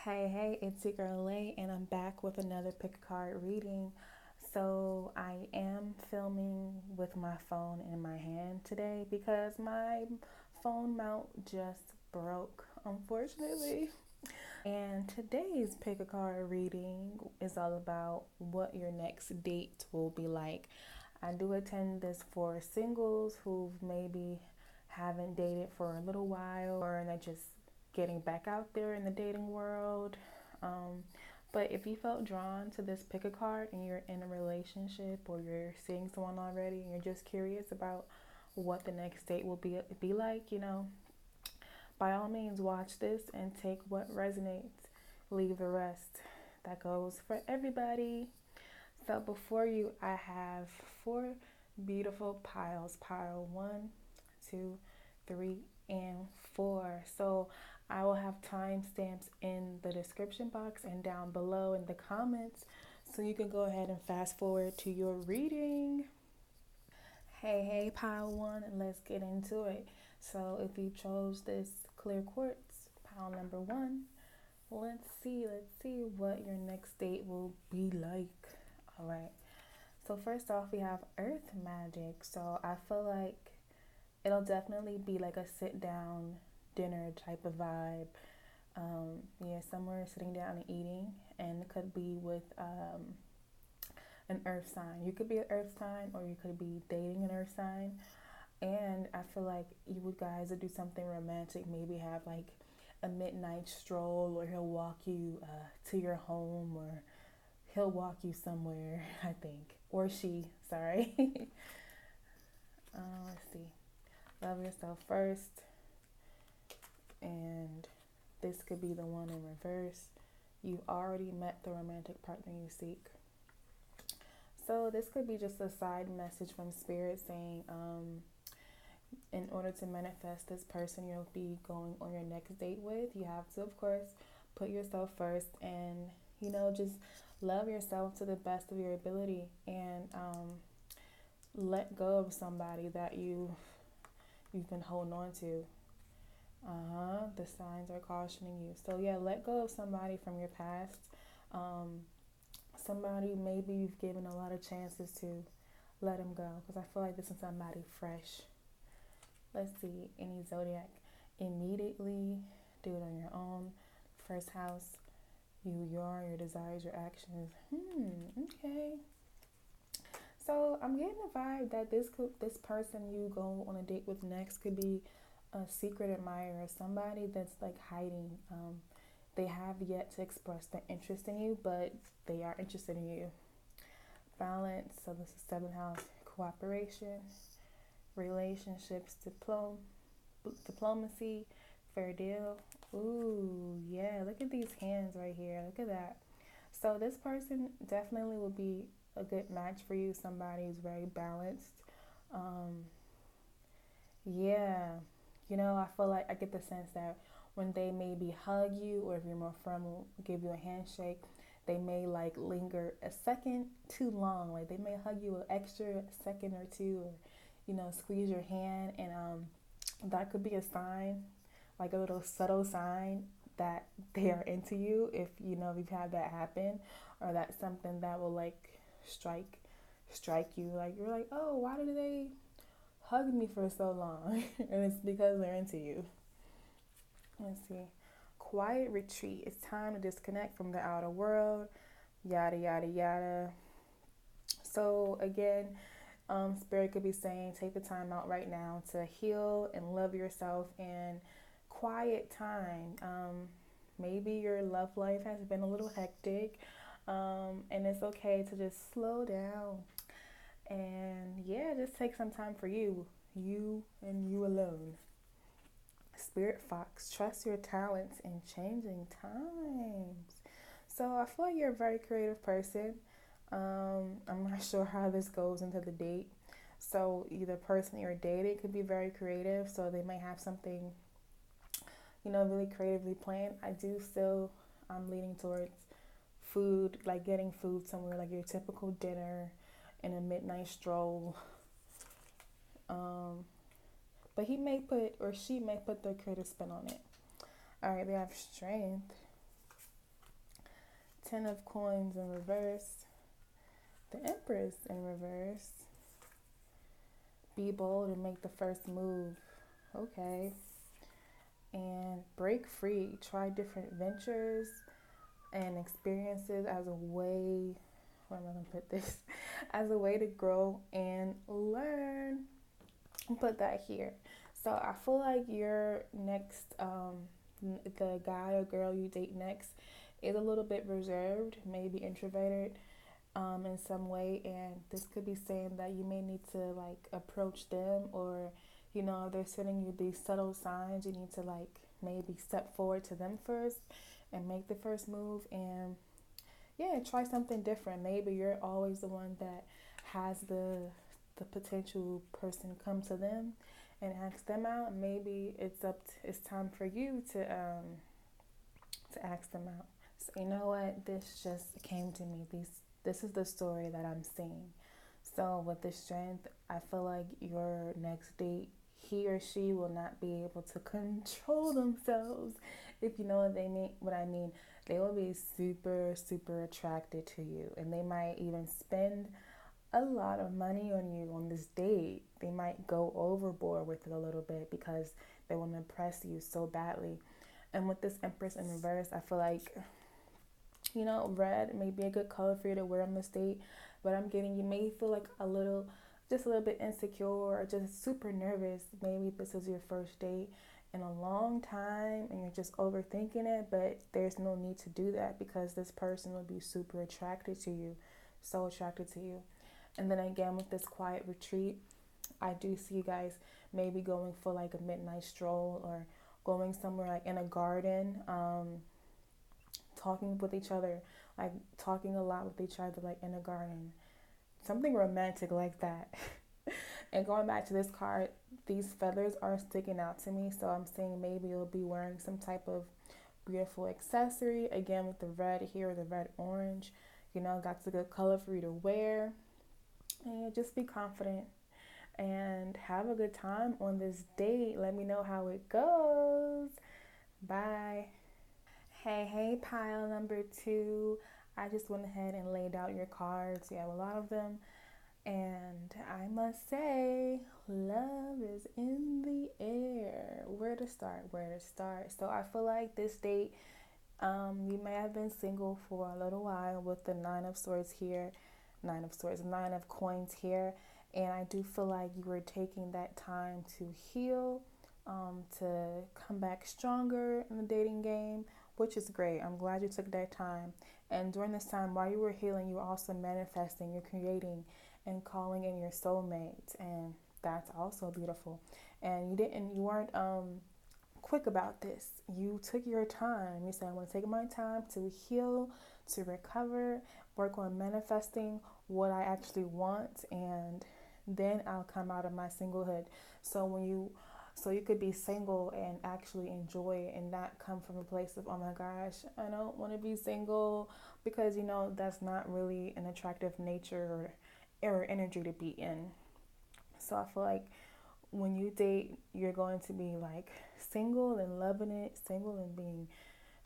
Hey, it's your girl Lay, and I'm back with another pick a card reading. So, I am filming with my phone in my hand today because my phone mount just broke, unfortunately. And today's pick a card reading is all about what your next date will be like. I do attend this for singles who maybe haven't dated for a little while or are just getting back out there in the dating world. Um, but if you felt drawn to this pick a card and you're in a relationship or you're seeing someone already and you're just curious about what the next date will be like, by all means watch this and take what resonates, leave the rest. That goes for everybody. So before you, I have four beautiful piles: pile one, two, three, and four. So I will have timestamps in the description box and down below in the comments, so you can go ahead and fast forward to your reading. Hey, pile one, and let's get into it. So if you chose this clear quartz, pile number one, let's see what your next date will be like. All right. So first off, we have Earth Magic. So I feel like it'll definitely be like a sit down dinner type of vibe. Yeah, somewhere sitting down and eating, and it could be with an earth sign. You could be an earth sign, or you could be dating an earth sign. And I feel like you guys would do something romantic, maybe have like a midnight stroll, or he'll walk you to your home, or he'll walk you somewhere, I think. Or she, sorry. Let's see. Love yourself first. And this could be the one in reverse. You already met the romantic partner you seek. So this could be just a side message from Spirit saying, in order to manifest this person you'll be going on your next date with, you have to, of course, put yourself first and, just love yourself to the best of your ability, and let go of somebody that you've been holding on to. The signs are cautioning you. So yeah, let go of somebody from your past. Somebody maybe you've given a lot of chances to. Let them go, because I feel like this is somebody fresh. Let's see, any zodiac. Immediately do it on your own. First house, you are, your desires, your actions. Okay. So I'm getting the vibe that this person you go on a date with next could be a secret admirer, somebody that's like hiding. They have yet to express their interest in you, but they are interested in you. Balance. So this is seventh house. Cooperation, relationships, diplomacy, fair deal. Ooh, yeah. Look at these hands right here. Look at that. So this person definitely will be a good match for you. Somebody who's very balanced. Um, yeah, I feel like I get the sense that when they maybe hug you, or if you're more formal, give you a handshake, they may like linger a second too long. Like they may hug you an extra second or two, or squeeze your hand, and that could be a sign, like a little subtle sign that they are into you. If you've had that happen, or that's something that will like strike you. Like you're like, oh, why did they hug me for so long? And it's because they're into you. Let's see. Quiet retreat. It's time to disconnect from the outer world. Yada yada yada. So again, Spirit could be saying, take the time out right now to heal and love yourself, and quiet time. Maybe your love life has been a little hectic, and it's okay to just slow down and yeah, just take some time for you and you alone. Spirit Fox, trust your talents in changing times. So I feel like you're a very creative person. I'm not sure how this goes into the date. So either person you're dating could be very creative, so they might have something, really creatively planned. I'm leaning towards food, like getting food somewhere, like your typical dinner and a midnight stroll. But he may put, or she may put their creative spin on it. All right, they have strength. Ten of Coins in reverse, the Empress in reverse. Be bold and make the first move. Okay. And break free. Try different ventures and experiences as a way, where am I going to put this? As a way to grow and learn. Put that here. So I feel like your next, the guy or girl you date next is a little bit reserved, maybe introverted, in some way, and this could be saying that you may need to like approach them, or they're sending you these subtle signs. You need to like maybe step forward to them first and make the first move, and yeah, try something different. Maybe you're always the one that has the potential person come to them and ask them out. Maybe it's time for you to ask them out. So you know what? This just came to me. This is the story that I'm seeing. So with the strength, I feel like your next date, he or she will not be able to control themselves. If you know what I mean, they will be super, super attracted to you, and they might even spend a lot of money on you on this date. They might go overboard with it a little bit because they want to impress you so badly. And with this Empress in reverse, I feel like red may be a good color for you to wear on this date, but I'm getting you may feel like just a little bit insecure or just super nervous. Maybe this is your first date in a long time and you're just overthinking it, but there's no need to do that because this person will be super attracted to you, so attracted to you. And then again, with this quiet retreat, I do see you guys maybe going for like a midnight stroll or going somewhere like in a garden, talking with each other, like talking a lot with each other, like in a garden, something romantic like that. And going back to this card, these feathers are sticking out to me, so I'm saying maybe you'll be wearing some type of beautiful accessory. Again, with the red here, the red orange, that's a good color for you to wear. And just be confident and have a good time on this date. Let me know how it goes. Bye. Hey, pile number 2. I just went ahead and laid out your cards. You have a lot of them. And I must say, love is in the air. Where to start? So I feel like this date, you may have been single for a little while with the Nine of Coins here. And I do feel like you were taking that time to heal, to come back stronger in the dating game, which is great. I'm glad you took that time. And during this time, while you were healing, you were also manifesting, you're creating and calling in your soulmate. And that's also beautiful. And you weren't quick about this. You took your time. You said, I'm going to take my time to heal, to recover, work on manifesting what I actually want, and then I'll come out of my singlehood. So you could be single and actually enjoy it and not come from a place of, oh my gosh, I don't want to be single, because that's not really an attractive nature or energy to be in. So I feel like when you date, you're going to be like single and loving it, single and being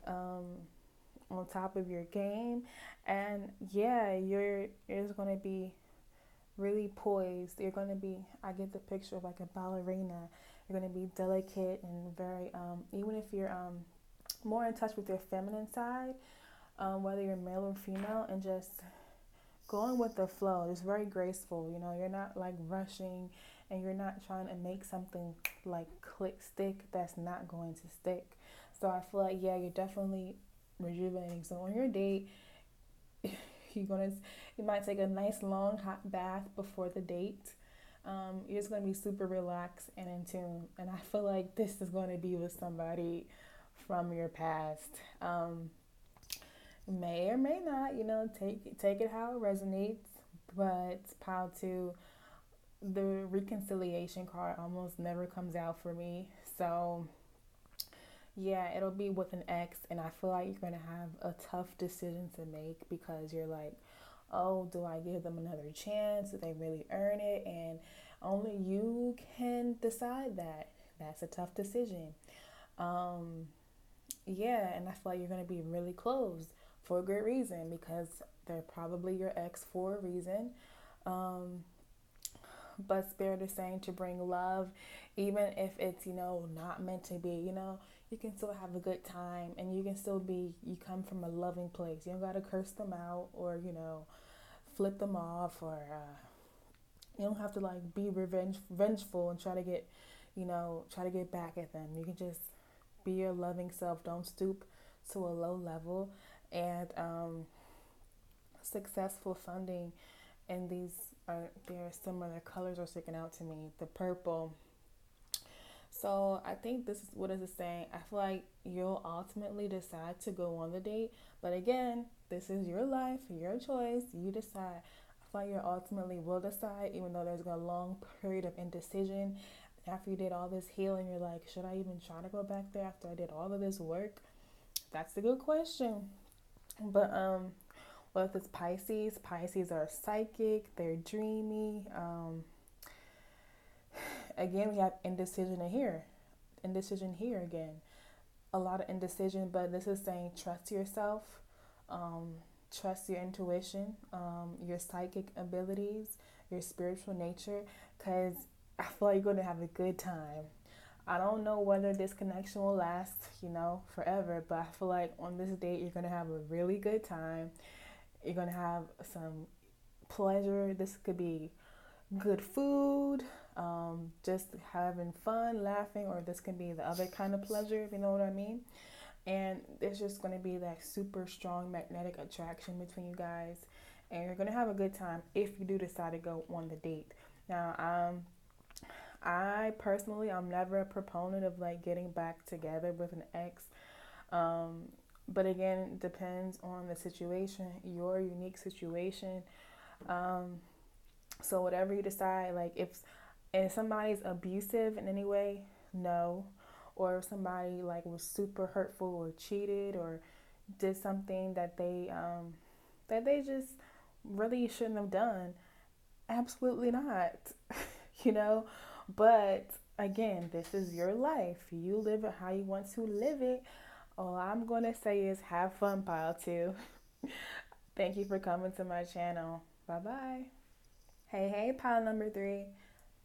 on top of your game. And yeah, you're just going to be really poised. You're going to be, I get the picture of like a ballerina. You're going to be delicate and very, even if you're more in touch with your feminine side, whether you're male or female, and just going with the flow. It's very graceful. You're not like rushing, and you're not trying to make something like stick that's not going to stick. So I feel like, yeah, you're definitely rejuvenating. So on your date, you might take a nice long hot bath before the date. You're just going to be super relaxed and in tune. And I feel like this is going to be with somebody from your past. May or may not, take it how it resonates. But pile 2, the reconciliation card almost never comes out for me. So yeah, it'll be with an ex, and I feel like you're going to have a tough decision to make, because you're like, oh, do I give them another chance? Do they really earn it? And only you can decide that. That's a tough decision. Yeah, and I feel like you're going to be really closed for a good reason, because they're probably your ex for a reason. Um, but Spirit is saying to bring love, even if it's, not meant to be, you can still have a good time, and you can still you come from a loving place. You don't got to curse them out, or, flip them off, or you don't have to like be vengeful and try to get back at them. You can just be your loving self. Don't stoop to a low level. And successful funding, and there are similar colors are sticking out to me. The purple. So I think this is what is it saying. I feel like you'll ultimately decide to go on the date, but again, this is your life, your choice. You decide. I feel like you ultimately will decide, even though there's a long period of indecision. After you did all this healing, you're like, should I even try to go back there after I did all of this work? That's a good question. But well, if it's Pisces, Pisces are psychic. They're dreamy. Again, we have indecision here again. A lot of indecision, but this is saying trust yourself, um, trust your intuition, your psychic abilities, your spiritual nature, because I feel like you're going to have a good time. I don't know whether this connection will last, forever, but I feel like on this date, you're going to have a really good time. You're going to have some pleasure. This could be good food, just having fun, laughing, or this can be the other kind of pleasure, if you know what I mean. And there's just going to be that super strong magnetic attraction between you guys, and you're going to have a good time if you do decide to go on the date. Now, I personally, I'm never a proponent of like getting back together with an ex. But again, it depends on the situation, your unique situation. Um, so whatever you decide, like if somebody's abusive in any way, no. Or if somebody like was super hurtful or cheated or did something that they just really shouldn't have done, absolutely not. you know. But again, this is your life. You live it how you want to live it. All I'm gonna say is have fun, pile two. Thank you for coming to my channel. Bye bye. Hey, pile number three.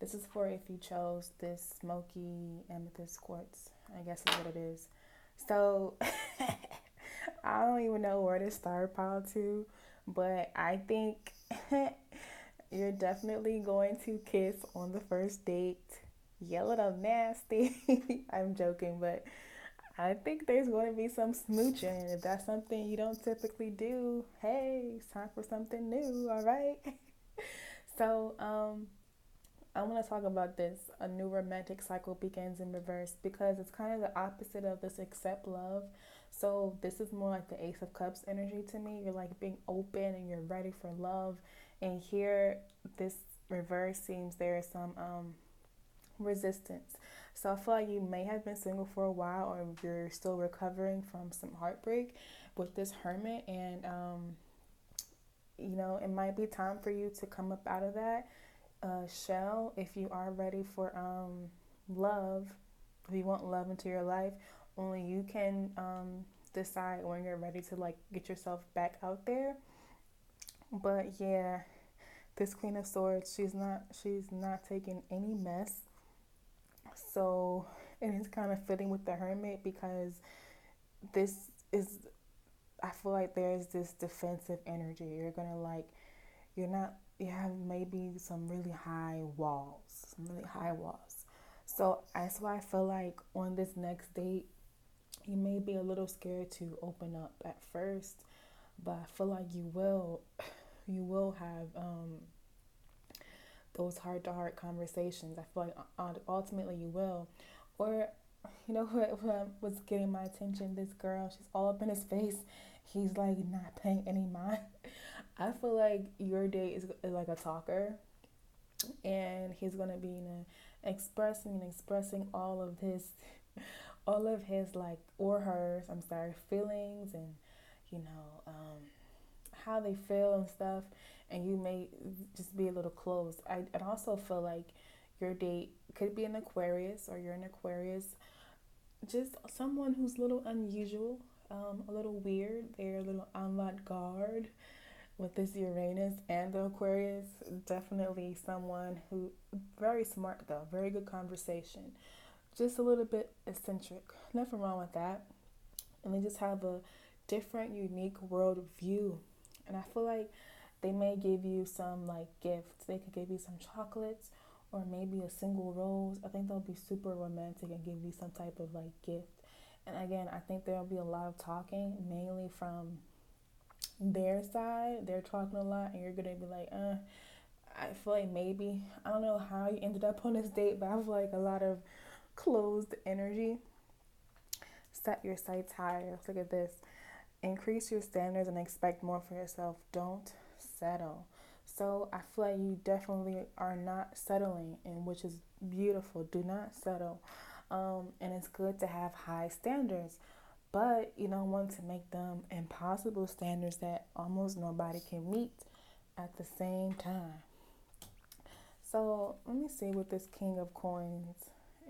This is for if you chose this smoky amethyst quartz. I guess is what it is. So I don't even know where to start, pile two, but I think you're definitely going to kiss on the first date. Yell it up nasty. I'm joking, but I think there's going to be some smooching. If that's something you don't typically do, hey, it's time for something new, all right? So, I want to talk about this. A new romantic cycle begins in reverse because it's kind of the opposite of this accept love. So, this is more like the Ace of Cups energy to me. You're like being open and you're ready for love. And here, this reverse seems there is some resistance. So I feel like you may have been single for a while, or you're still recovering from some heartbreak with this hermit, and it might be time for you to come up out of that shell if you are ready for love. If you want love into your life, only you can decide when you're ready to like get yourself back out there. But yeah, this Queen of Swords, she's not taking any mess. So, and it's kind of fitting with the Hermit because this is, I feel like there's this defensive energy. You're gonna like, you're not, you have maybe some really high walls, So that's why I feel like on this next date, you may be a little scared to open up at first, but I feel like you will have those heart to heart conversations. I feel like ultimately you will. Or, what was getting my attention? This girl, she's all up in his face. He's like not paying any mind. I feel like your date is like a talker, and he's gonna be expressing all of his like or hers. I'm sorry, feelings and you know um, how they feel and stuff, and you may just be a little closed. I also feel like your date could be an Aquarius, or you're an Aquarius, just someone who's a little unusual. a little weird. They're a little avant-garde with this Uranus and the Aquarius. Definitely someone who very smart though, very good conversation. Just a little bit eccentric. Nothing wrong with that. And they just have a different, unique world view. And I feel like they may give you some like gifts. They could give you some chocolates or maybe a single rose. I think they'll be super romantic and give you some type of like gift. And again, I think there'll be a lot of talking, mainly from their side. They're talking a lot, and you're gonna be like, I feel like maybe, I don't know how you ended up on this date, but I feel like a lot of closed energy. Set your sights higher. Look at this. Increase your standards and expect more for yourself. Don't settle. So I feel like you definitely are not settling, and which is beautiful. Do not settle. And it's good to have high standards, but you don't want to make them impossible standards that almost nobody can meet at the same time. So let me see what this King of Coins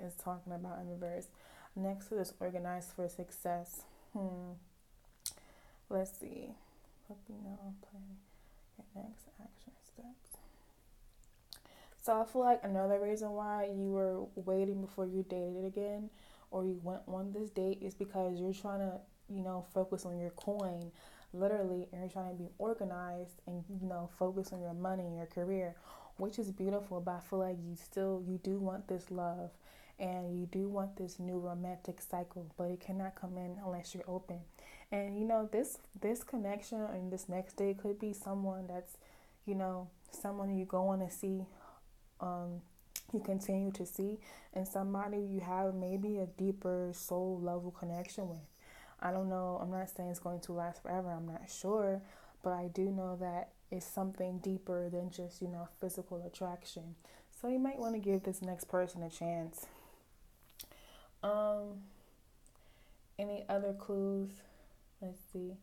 is talking about in reverse. Next to this, organized for success. Let's see. Let me know. Plan your next action steps. So I feel like another reason why you were waiting before you dated again, or you went on this date, is because you're trying to, focus on your coin, literally, and you're trying to be organized and focus on your money and your career, which is beautiful. But I feel like you do want this love, and you do want this new romantic cycle, but it cannot come in unless you're open. And this connection and this next day could be someone that's, someone you go on to see, um, you continue to see, and somebody you have maybe a deeper soul level connection with. I don't know. I'm not saying it's going to last forever. I'm not sure, but I do know that it's something deeper than just physical attraction. So you might want to give this next person a chance. Um, any other clues? Let's see.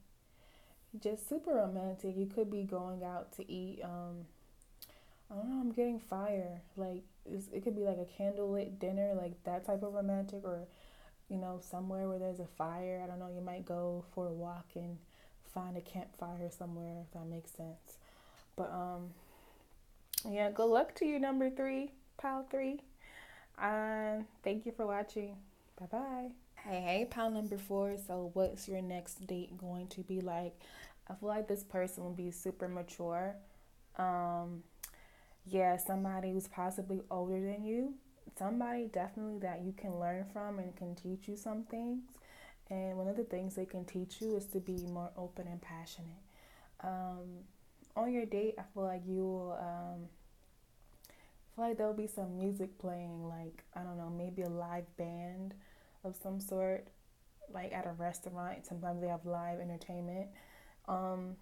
Just super romantic. You could be going out to eat. I don't know. I'm getting fire. Like it could be like a candlelit dinner, like that type of romantic, or somewhere where there's a fire. I don't know. You might go for a walk and find a campfire somewhere, if that makes sense. But yeah. Good luck to you, number three, pile three. Thank you for watching. Bye bye. Hey, pile number four. So, what's your next date going to be like? I feel like this person will be super mature. Um, yeah, somebody who's possibly older than you. Somebody definitely that you can learn from and can teach you some things. And one of the things they can teach you is to be more open and passionate. Um, on your date, I feel like you will. I feel like there'll be some music playing, like I don't know, maybe a live band of some sort, like at a restaurant. Sometimes they have live entertainment. Um,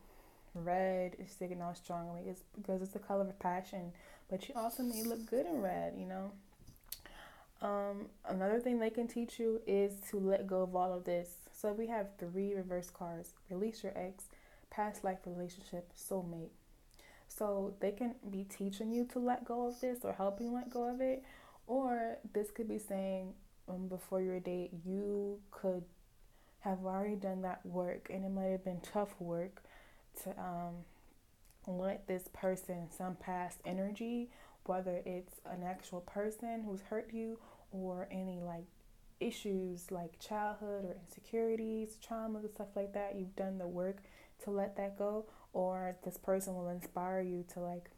Red is sticking out strongly. It's because it's the color of passion, but you also may look good in red. Another thing they can teach you is to let go of all of this. So we have three reverse cards: release your ex, past life relationship, soulmate. So they can be teaching you to let go of this or helping you let go of it, or this could be saying, before your date, you could have already done that work, and it might have been tough work to let this person, some past energy, whether it's an actual person who's hurt you or any like issues like childhood or insecurities, traumas, and stuff like that. You've done the work to let that go, or this person will inspire you to like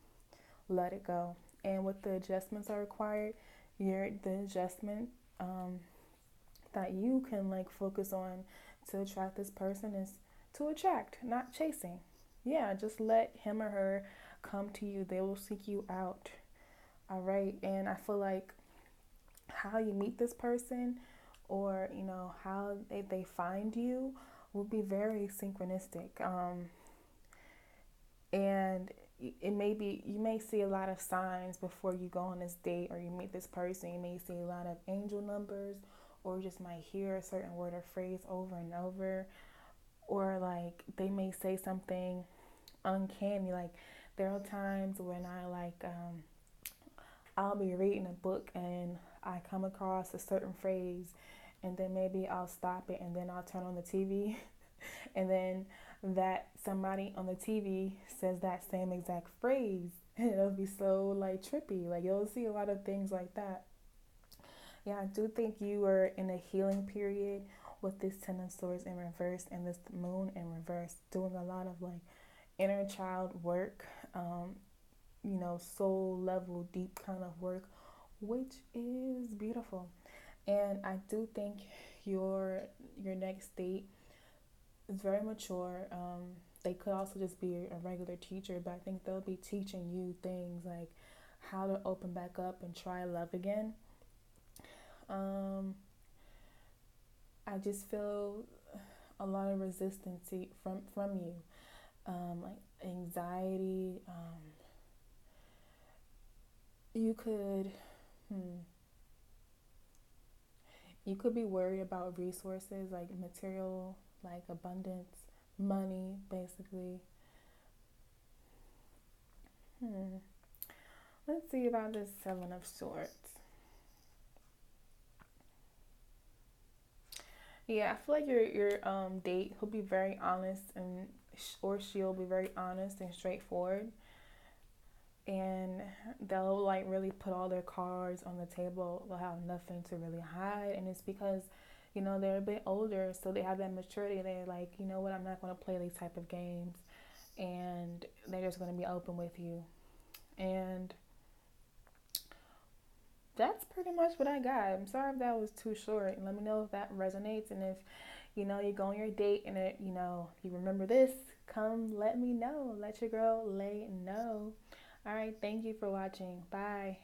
let it go. And what the adjustments are required, the adjustment that you can like focus on to attract this person is to attract, not chasing. Yeah, just let him or her come to you. They will seek you out. All right. And I feel like how you meet this person, or how they find you, will be very synchronistic. And it may be, you may see a lot of signs before you go on this date or you meet this person. You may see a lot of angel numbers, or just might hear a certain word or phrase over and over, or like they may say something uncanny. Like there are times when I'll be reading a book and I come across a certain phrase, and then maybe I'll stop it and then I'll turn on the TV and then that somebody on the TV says that same exact phrase and it'll be so like trippy. Like you'll see a lot of things like that. Yeah, I do think you are in a healing period with this Ten of Swords in reverse and this Moon in reverse, doing a lot of like inner child work, soul level, deep kind of work, which is beautiful. And I do think your next date is very mature. They could also just be a regular teacher, but I think they'll be teaching you things like how to open back up and try love again. Um, I just feel a lot of resistance from you, like anxiety. You could, hmm, you could be worried about resources like material, like abundance, money, basically. Hmm. Let's see about this Seven of Swords. Yeah, I feel like your date will be very honest and or she'll be very honest and straightforward, and they'll like really put all their cards on the table. They'll have nothing to really hide, and it's because they're a bit older, so they have that maturity. They're like, you know what, I'm not going to play these type of games, and they're just going to be open with you. And that's pretty much what I got. I'm sorry if that was too short. Let me know if that resonates, and if you go on your date and you remember this, come let me know. Let your girl lay know. All right, thank you for watching. Bye.